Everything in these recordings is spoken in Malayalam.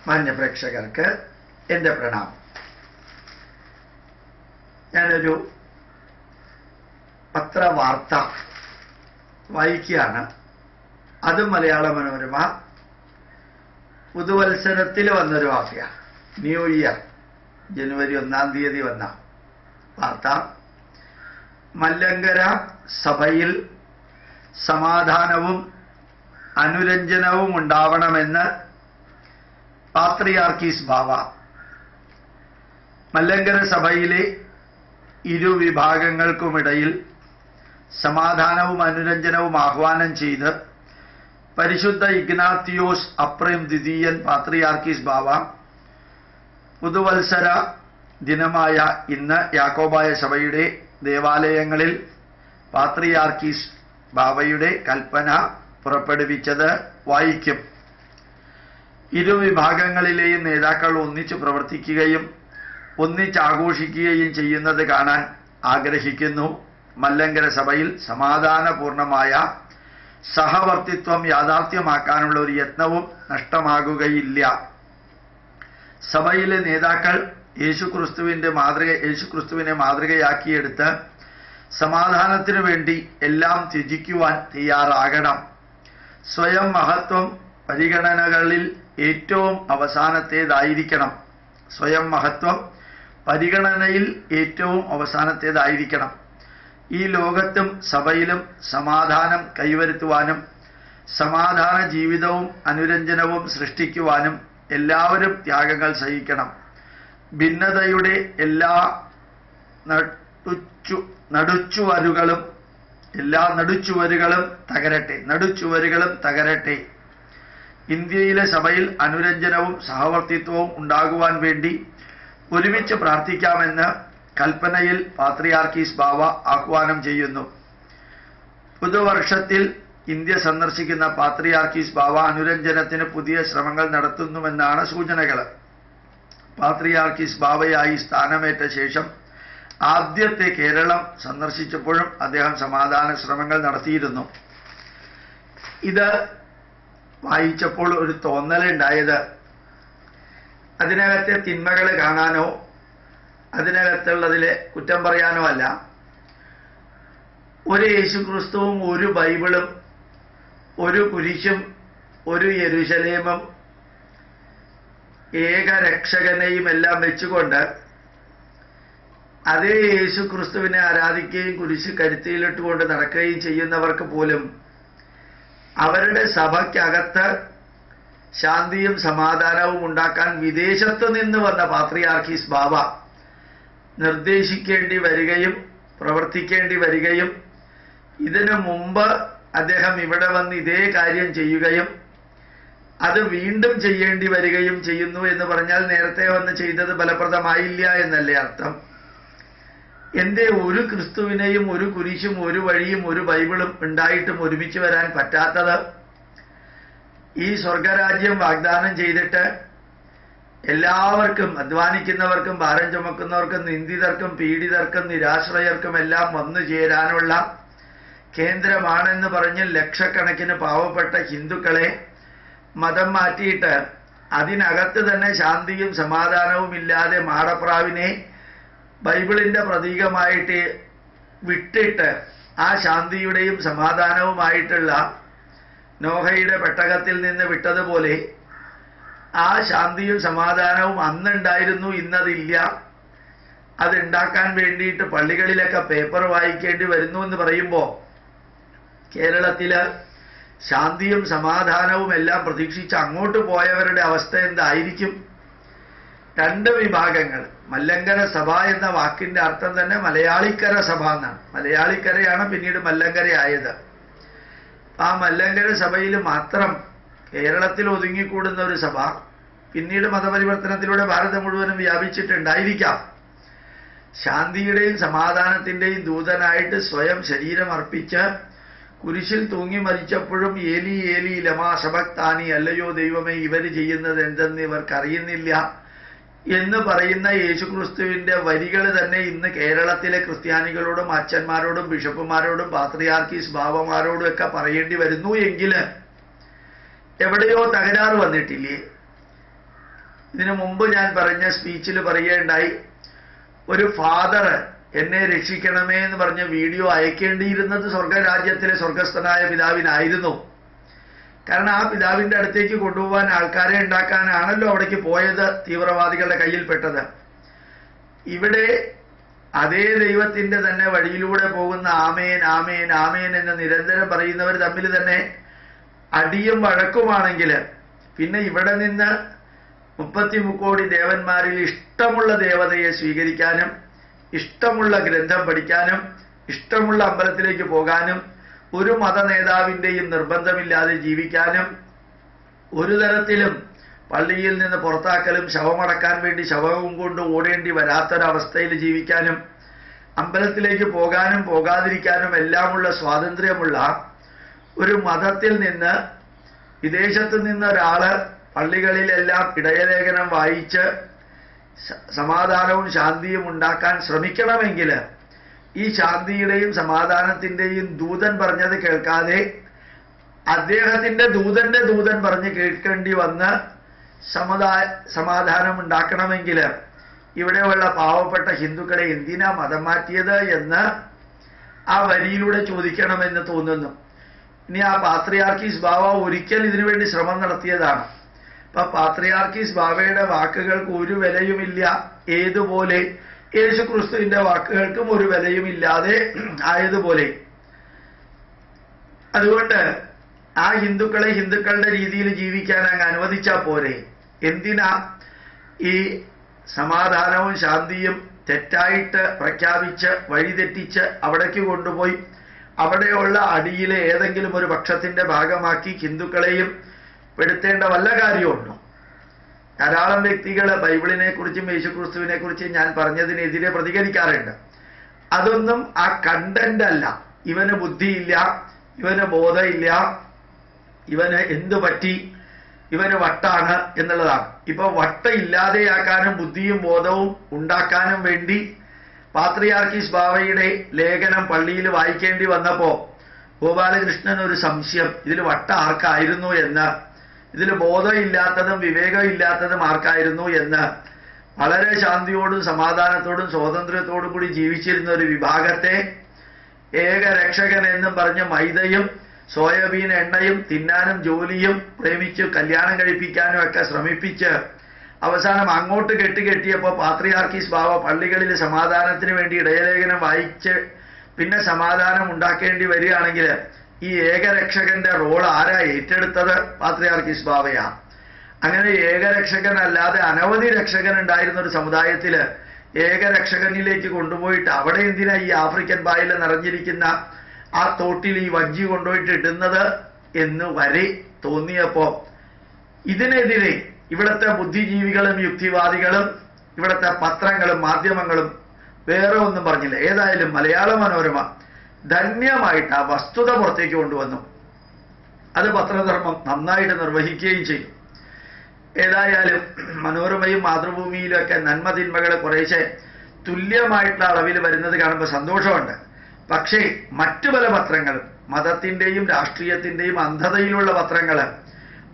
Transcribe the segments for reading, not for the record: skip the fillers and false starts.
മാന്യപ്രേക്ഷകർക്ക് എൻ്റെ പ്രണാമം. ഞാനൊരു പത്രവാർത്ത വായിക്കുകയാണ്. അത് മലയാള മനോരമ പുതുവത്സരത്തിൽ വന്നൊരു വാർത്തയാണ്. ന്യൂ ഇയർ ജനുവരി 1-ാം തീയതി വന്ന വാർത്ത. മല്ലങ്കര സഭയിൽ സമാധാനവും അനുരഞ്ജനവും ഉണ്ടാവണമെന്ന് പാത്രിയാർക്കീസ് ബാവ മല്ലങ്കര സഭയിലെ ഇരു വിഭാഗങ്ങൾക്കുമിടയിൽ സമാധാനവും അനുരഞ്ജനവും ആഹ്വാനം ചെയ്ത് പരിശുദ്ധ ഇഗ്നാത്തിയോസ് അപ്രേം ദ്വിതീയൻ പാത്രിയാർക്കീസ് ബാവ പുതുവത്സര ദിനമായ ഇന്ന് യാക്കോബായ സഭയുടെ ദേവാലയങ്ങളിൽ പാത്രിയാർക്കീസ് ബാവയുടെ കൽപ്പന പുറപ്പെടുവിച്ചത് വായിക്കും. ഇരു വിഭാഗങ്ങളിലെയും നേതാക്കൾ ഒന്നിച്ചു പ്രവർത്തിക്കുകയും ഒന്നിച്ചാഘോഷിക്കുകയും ചെയ്യുന്നത് കാണാൻ ആഗ്രഹിക്കുന്നു. മല്ലങ്കര സഭയിൽ സമാധാനപൂർണമായ സഹവർത്തിത്വം യാഥാർത്ഥ്യമാക്കാനുള്ള ഒരു യത്നവും നഷ്ടമാകുകയില്ല. സഭയിലെ നേതാക്കൾ യേശുക്രിസ്തുവിനെ മാതൃകയാക്കിയെടുത്ത് സമാധാനത്തിനു വേണ്ടി എല്ലാം ത്യജിക്കുവാൻ തയ്യാറാകണം. സ്വയം മഹത്വം പരിഗണനകളിൽ ഏറ്റവും അവസാനത്തേതായിരിക്കണം. സ്വയം മഹത്വം പരിഗണനയിൽ ഏറ്റവും അവസാനത്തേതായിരിക്കണം. ഈ ലോകത്തും സഭയിലും സമാധാനം കൈവരുത്തുവാനും സമാധാന ജീവിതവും അനുരഞ്ജനവും സൃഷ്ടിക്കുവാനും എല്ലാവരും ത്യാഗങ്ങൾ സഹിക്കണം. ഭിന്നതയുടെ എല്ലാ നടുച്ചുവരുകളും തകരട്ടെ. ഇന്ത്യയിലെ സഭയിൽ അനുരഞ്ജനവും സഹവർത്തിത്വവും ഉണ്ടാകുവാൻ വേണ്ടി ഒരുമിച്ച് പ്രാർത്ഥിക്കാമെന്ന് കൽപ്പനയിൽ പാത്രിയാർക്കീസ് ബാവ ആഹ്വാനം ചെയ്യുന്നു. പുതുവർഷത്തിൽ ഇന്ത്യ സന്ദർശിക്കുന്ന പാത്രിയാർക്കീസ് ബാവ അനുരഞ്ജനത്തിന് പുതിയ ശ്രമങ്ങൾ നടത്തുന്നുവെന്നാണ് സൂചനകൾ. പാത്രിയാർക്കീസ് ബാവയായി സ്ഥാനമേറ്റ ശേഷം ആദ്യത്തെ കേരളം സന്ദർശിച്ചപ്പോഴും അദ്ദേഹം സമാധാന ശ്രമങ്ങൾ നടത്തിയിരുന്നു. ഇത് വായിച്ചപ്പോൾ ഒരു തോന്നലുണ്ടായത് അതിനകത്തെ തിന്മകൾ കാണാനോ അതിനകത്തുള്ളതിലെ കുറ്റം പറയാനോ അല്ല. ഒരു യേശുക്രിസ്തുവും ഒരു ബൈബിളും ഒരു കുരിശും ഒരു യെരുശലേമും ഏകരക്ഷകനെയും എല്ലാം വെച്ചുകൊണ്ട് അതേ യേശുക്രിസ്തുവിനെ ആരാധിക്കുകയും കുരിശ് കരുത്തിയിലിട്ടുകൊണ്ട് നടക്കുകയും ചെയ്യുന്നവർക്ക് പോലും അവരുടെ സഭയ്ക്കകത്ത് ശാന്തിയും സമാധാനവും ഉണ്ടാക്കാൻ വിദേശത്ത് നിന്ന് വന്ന പാത്രിയാർക്കീസ് ബാവ നിർദ്ദേശിക്കേണ്ടി വരികയും പ്രവർത്തിക്കേണ്ടി വരികയും ഇതിനു മുമ്പ് അദ്ദേഹം ഇവിടെ വന്ന് ഇതേ കാര്യം ചെയ്യുകയും അത് വീണ്ടും ചെയ്യേണ്ടി വരികയും ചെയ്യുന്നു എന്ന് പറഞ്ഞാൽ നേരത്തെ വന്ന് ചെയ്തത് ഫലപ്രദമായില്ല എന്നല്ലേ അർത്ഥം? എന്തേ ഒരു ക്രിസ്തുവിനെയും ഒരു കുരിശും ഒരു വഴിയും ഒരു ബൈബിളും ഉണ്ടായിട്ടും ഒരുമിച്ച് വരാൻ പറ്റാത്തത്? ഈ സ്വർഗരാജ്യം വാഗ്ദാനം ചെയ്തിട്ട് എല്ലാവർക്കും, അധ്വാനിക്കുന്നവർക്കും ഭാരം ചുമക്കുന്നവർക്കും നിന്ദിതർക്കും പീഡിതർക്കും നിരാശ്രയർക്കും എല്ലാം വന്നു ചേരാനുള്ള കേന്ദ്രമാണെന്ന് പറഞ്ഞ് ലക്ഷക്കണക്കിന് പാവപ്പെട്ട ഹിന്ദുക്കളെ മതം മാറ്റിയിട്ട് അതിനകത്ത് തന്നെ ശാന്തിയും സമാധാനവും ഇല്ലാതെ മാടപ്രാവിനെ ബൈബിളിന്റെ പ്രതീകമായിട്ട് വിട്ടിട്ട് ആ ശാന്തിയുടെയും സമാധാനവുമായിട്ടുള്ള നോഹയുടെ പെട്ടകത്തിൽ നിന്ന് വിട്ടതുപോലെ ആ ശാന്തിയും സമാധാനവും അന്നുണ്ടായിരുന്നു, ഇന്നതില്ല. അതുണ്ടാക്കാൻ വേണ്ടിയിട്ട് പള്ളികളിലൊക്കെ പേപ്പർ വായിക്കേണ്ടി വരുന്നു എന്ന് പറയുമ്പോൾ കേരളത്തില് ശാന്തിയും സമാധാനവും എല്ലാം പ്രതീക്ഷിച്ച് അങ്ങോട്ട് പോയവരുടെ അവസ്ഥ എന്തായിരിക്കും? രണ്ട് വിഭാഗങ്ങൾ. മല്ലങ്കര സഭ എന്ന വാക്കിന്റെ അർത്ഥം തന്നെ മലയാളിക്കര സഭ എന്നാണ്. മലയാളിക്കരയാണ് പിന്നീട് മല്ലങ്കര ആയത്. ആ മല്ലങ്കര സഭയിൽ മാത്രം കേരളത്തിൽ ഒതുങ്ങിക്കൂടുന്ന ഒരു സഭ പിന്നീട് മതപരിവർത്തനത്തിലൂടെ ഭാരതം മുഴുവനും വ്യാപിച്ചിട്ടുണ്ടായിരിക്കാം. ശാന്തിയുടെയും സമാധാനത്തിന്റെയും ദൂതനായിട്ട് സ്വയം ശരീരം അർപ്പിച്ച് കുരിശിൽ തൂങ്ങി മരിച്ചപ്പോഴും ഏലി ഏലി ലമാ ശബക്താനി, അല്ലയോ ദൈവമേ ഇവര് ചെയ്യുന്നത് എന്തെന്ന് ഇവർക്കറിയുന്നില്ല എന്ന് പറയുന്ന യേശുക്രിസ്തുവിന്റെ വരികൾ തന്നെ ഇന്ന് കേരളത്തിലെ ക്രിസ്ത്യാനികളോടും അച്ഛന്മാരോടും ബിഷപ്പുമാരോടും പാത്രിയാർക്കീസ് ബാവമാരോടും ഒക്കെ പറയേണ്ടി വരുന്നു എങ്കിൽ എവിടെയോ തകരാറ് വന്നിട്ടില്ലേ? ഇതിനു മുമ്പ് ഞാൻ പറഞ്ഞ സ്പീച്ചിൽ പറയുകയുണ്ടായി, ഒരു ഫാദർ എന്നെ രക്ഷിക്കണമേ എന്ന് പറഞ്ഞ വീഡിയോ അയക്കേണ്ടിയിരുന്നത് സ്വർഗരാജ്യത്തിലെ സ്വർഗസ്ഥനായ പിതാവിനായിരുന്നു. കാരണം ആ പിതാവിന്റെ അടുത്തേക്ക് കൊണ്ടുപോകാൻ ആൾക്കാരെ ഉണ്ടാക്കാനാണല്ലോ അവിടേക്ക് പോയത്, തീവ്രവാദികളുടെ കയ്യിൽപ്പെട്ടത്. ഇവിടെ അതേ ദൈവത്തിന്റെ തന്നെ വഴിയിലൂടെ പോകുന്ന ആമേൻ ആമേൻ ആമേൻ എന്ന് നിരന്തരം പറയുന്നവർ തമ്മിൽ തന്നെ അടിയും വഴക്കുമാണെങ്കിൽ പിന്നെ ഇവിടെ നിന്ന് 33 കോടി ദേവന്മാരിൽ ഇഷ്ടമുള്ള ദേവതയെ സ്വീകരിക്കാനും ഇഷ്ടമുള്ള ഗ്രന്ഥം പഠിക്കാനും ഇഷ്ടമുള്ള അമ്പലത്തിലേക്ക് പോകാനും ഒരു മത നേതാവിൻ്റെയും നിർബന്ധമില്ലാതെ ജീവിക്കാനും ഒരു തരത്തിലും പള്ളിയിൽ നിന്ന് പുറത്താക്കലും ശവമടക്കാൻ വേണ്ടി ശവവും കൊണ്ട് ഓടേണ്ടി വരാത്തൊരവസ്ഥയിൽ ജീവിക്കാനും അമ്പലത്തിലേക്ക് പോകാനും പോകാതിരിക്കാനും എല്ലാമുള്ള സ്വാതന്ത്ര്യമുള്ള ഒരു മതത്തിൽ നിന്ന് വിദേശത്ത് നിന്നൊരാള് പള്ളികളിലെല്ലാം ഇടയലേഖനം വായിച്ച് സമാധാനവും ശാന്തിയും ഉണ്ടാക്കാൻ ശ്രമിക്കണമെങ്കിൽ ഈ ശാന്തിയുടെയും സമാധാനത്തിൻ്റെയും ദൂതൻ പറഞ്ഞത് കേൾക്കാതെ അദ്ദേഹത്തിൻ്റെ ദൂതന്റെ ദൂതൻ പറഞ്ഞ് കേൾക്കേണ്ടി വന്ന് സമാധാനം ഉണ്ടാക്കണമെങ്കിൽ ഇവിടെയുള്ള പാവപ്പെട്ട ഹിന്ദുക്കളെ എന്തിനാ മതം മാറ്റിയത് എന്ന് ആ വരിയിലൂടെ ചോദിക്കണമെന്ന് തോന്നുന്നു. ഇനി ആ പാത്രിയാർക്കീസ് ബാവ ഒരിക്കൽ ഇതിനുവേണ്ടി ശ്രമം നടത്തിയതാണ്. അപ്പൊ പാത്രിയാർക്കീസ് ബാവയുടെ വാക്കുകൾക്ക് ഒരു വിലയുമില്ല, ഏതുപോലെ യേശു ക്രിസ്തുവിന്റെ വാക്കുകൾക്കും ഒരു വിലയുമില്ലാതെ ആയതുപോലെ. അതുകൊണ്ട് ആ ഹിന്ദുക്കളെ ഹിന്ദുക്കളുടെ രീതിയിൽ ജീവിക്കാൻ അങ്ങ് അനുവദിച്ചാൽ പോരെ? എന്തിനാ ഈ സമാധാനവും ശാന്തിയും തെറ്റായിട്ട് പ്രഖ്യാപിച്ച് വഴിതെറ്റിച്ച് അവിടേക്ക് കൊണ്ടുപോയി അവിടെയുള്ള അടിയിലെ ഏതെങ്കിലും ഒരു പക്ഷത്തിന്റെ ഭാഗമാക്കി ഹിന്ദുക്കളെയും പെടുത്തേണ്ട വല്ല കാര്യമുണ്ടോ? ധാരാളം വ്യക്തികൾ ബൈബിളിനെ കുറിച്ചും യേശുക്രിസ്തുവിനെ കുറിച്ചും ഞാൻ പറഞ്ഞതിനെതിരെ പ്രതികരിക്കാറുണ്ട്. അതൊന്നും ആ കണ്ടന്റ് അല്ല. ഇവന് ബുദ്ധിയില്ല, ഇവന് ബോധമില്ല, ഇവന് എന്തു പറ്റി, ഇവന് വട്ടാണ് എന്നുള്ളതാണ്. ഇപ്പൊ വട്ട ഇല്ലാതെയാക്കാനും ബുദ്ധിയും ബോധവും ഉണ്ടാക്കാനും വേണ്ടി പാത്രിയാർക്കീസ് ബാവയുടെ ലേഖനം പള്ളിയിൽ വായിക്കേണ്ടി വന്നപ്പോ ഗോപാലകൃഷ്ണൻ ഒരു സംശയം, ഇതിൽ വട്ട ആർക്കായിരുന്നു എന്ന്, ഇതിൽ ബോധമില്ലാത്തതും വിവേകമില്ലാത്തതും ആർക്കായിരുന്നു എന്ന് വളരെ ശാന്തിയോടും സമാധാനത്തോടും സ്വാതന്ത്ര്യത്തോടും കൂടി ജീവിച്ചിരുന്ന ഒരു വിഭാഗത്തെ ഏകരക്ഷകൻ എന്നും പറഞ്ഞ് മൈദയും സോയാബീൻ എണ്ണയും തിന്നാനും ജോലിയും പ്രേമിച്ച് കല്യാണം കഴിപ്പിക്കാനും ഒക്കെ ശ്രമിപ്പിച്ച് അവസാനം അങ്ങോട്ട് കെട്ടിയപ്പോൾ പാത്രിയാർക്കീസ് ബാവ പള്ളികളിൽ സമാധാനത്തിന് വേണ്ടി ഇടയലേഖനം വായിച്ച് പിന്നെ സമാധാനം ഉണ്ടാക്കേണ്ടി വരികയാണെങ്കിൽ ഈ ഏകരക്ഷകന്റെ റോൾ ആരാ ഏറ്റെടുത്തത്? പാത്രിയാർക്കീസ് ബാവയാ. അങ്ങനെ ഏകരക്ഷകനല്ലാതെ അനവധി രക്ഷകൻ ഉണ്ടായിരുന്ന ഒരു സമുദായത്തില് ഏകരക്ഷകനിലേക്ക് കൊണ്ടുപോയിട്ട് അവിടെ എന്തിനാ ഈ ആഫ്രിക്കൻ ബായിൽ നിറഞ്ഞിരിക്കുന്ന ആ തോട്ടിൽ ഈ വഞ്ചി കൊണ്ടുപോയിട്ട് ഇടുന്നത് എന്ന് വരെ തോന്നിയപ്പോ ഇതിനെതിരെ ഇവിടുത്തെ ബുദ്ധിജീവികളും യുക്തിവാദികളും ഇവിടുത്തെ പത്രങ്ങളും മാധ്യമങ്ങളും വേറെ ഒന്നും പറഞ്ഞില്ല. ഏതായാലും മലയാള മനോരമ ധന്യമായിട്ട് ആ വസ്തുത പുറത്തേക്ക് കൊണ്ടുവന്നു. അത് പത്രധർമ്മം നന്നായിട്ട് നിർവഹിക്കുകയും ചെയ്തു. ഏതായാലും മനോരമയും മാതൃഭൂമിയിലും ഒക്കെ നന്മതിന്മകളെ കുറേശ്ശെ തുല്യമായിട്ടുള്ള അളവിൽ വരുന്നത് കാണുമ്പോൾ സന്തോഷമുണ്ട്. പക്ഷേ മറ്റു പല പത്രങ്ങളും മതത്തിന്റെയും രാഷ്ട്രീയത്തിന്റെയും അന്ധതയിലുള്ള പത്രങ്ങൾ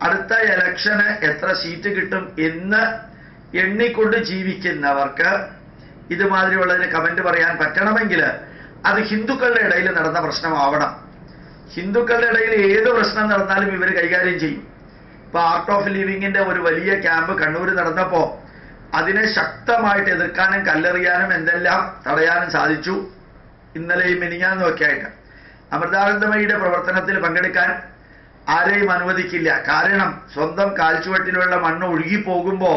അടുത്ത ഇലക്ഷന് എത്ര സീറ്റ് കിട്ടും എന്ന് എണ്ണിക്കൊണ്ട് ജീവിക്കുന്നവർക്ക് ഇതുമാതിരിയുള്ളതിന് കമന്റ് പറയാൻ പറ്റണമെങ്കിൽ അത് ഹിന്ദുക്കളുടെ ഇടയിൽ നടന്ന പ്രശ്നമാവണം. ഹിന്ദുക്കളുടെ ഇടയിൽ ഏത് പ്രശ്നം നടന്നാലും ഇവർ കൈകാര്യം ചെയ്യും. ഇപ്പൊ ആർട്ട് ഓഫ് ലിവിങ്ങിന്റെ ഒരു വലിയ ക്യാമ്പ് കണ്ണൂർ നടന്നപ്പോ അതിനെ ശക്തമായിട്ട് എതിർക്കാനും കല്ലെറിയാനും എന്തെല്ലാം തടയാനും സാധിച്ചു. ഇന്നലെയും മിനിഞ്ഞാന്നും ഒക്കെ ആയിട്ട് അമൃതാനന്ദമയിയുടെ പ്രവർത്തനത്തിൽ പങ്കെടുക്കാൻ ആരെയും അനുവദിക്കില്ല. കാരണം സ്വന്തം കാൽച്ചുവട്ടിലുള്ള മണ്ണ് ഒഴുകിപ്പോകുമ്പോ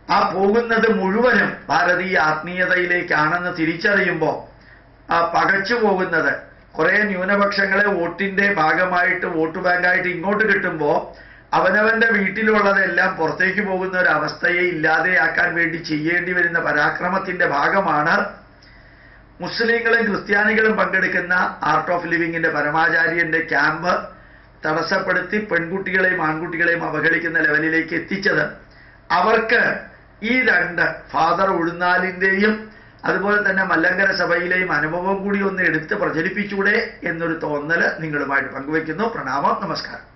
ആ പോകുന്നത് മുഴുവനും ഭാരതീയ ആത്മീയതയിലേക്കാണെന്ന് തിരിച്ചറിയുമ്പോ ആ പകച്ചു പോകുന്നത് കുറെ ന്യൂനപക്ഷങ്ങളെ വോട്ടിന്റെ ഭാഗമായിട്ട് വോട്ട് ബാങ്കായിട്ട് ഇങ്ങോട്ട് കിട്ടുമ്പോ അവനവന്റെ വീട്ടിലുള്ളതെല്ലാം പുറത്തേക്ക് പോകുന്ന ഒരു അവസ്ഥയെ ഇല്ലാതെയാക്കാൻ വേണ്ടി ചെയ്യേണ്ടി വരുന്ന പരാക്രമത്തിന്റെ ഭാഗമാണ് മുസ്ലിങ്ങളും ക്രിസ്ത്യാനികളും പങ്കെടുക്കുന്ന ആർട്ട് ഓഫ് ലിവിങ്ങിന്റെ പരമാചാര്യന്റെ ക്യാമ്പ് തടസ്സപ്പെടുത്തി പെൺകുട്ടികളെയും ആൺകുട്ടികളെയും അവഹേളിക്കുന്ന ലെവലിലേക്ക് എത്തിച്ചത്. അവർക്ക് ഈ രണ്ട് ഫാദർ ഉഴുന്നാലിന്റെയും അതുപോലെ തന്നെ മല്ലങ്കര സഭയിലെയും അനുഭവം കൂടി ഒന്ന് എടുത്ത് പ്രചരിപ്പിച്ചൂടെ എന്നൊരു തോന്നല് നിങ്ങളുമായിട്ട് പങ്കുവയ്ക്കുന്നു. പ്രണാമം, നമസ്കാരം.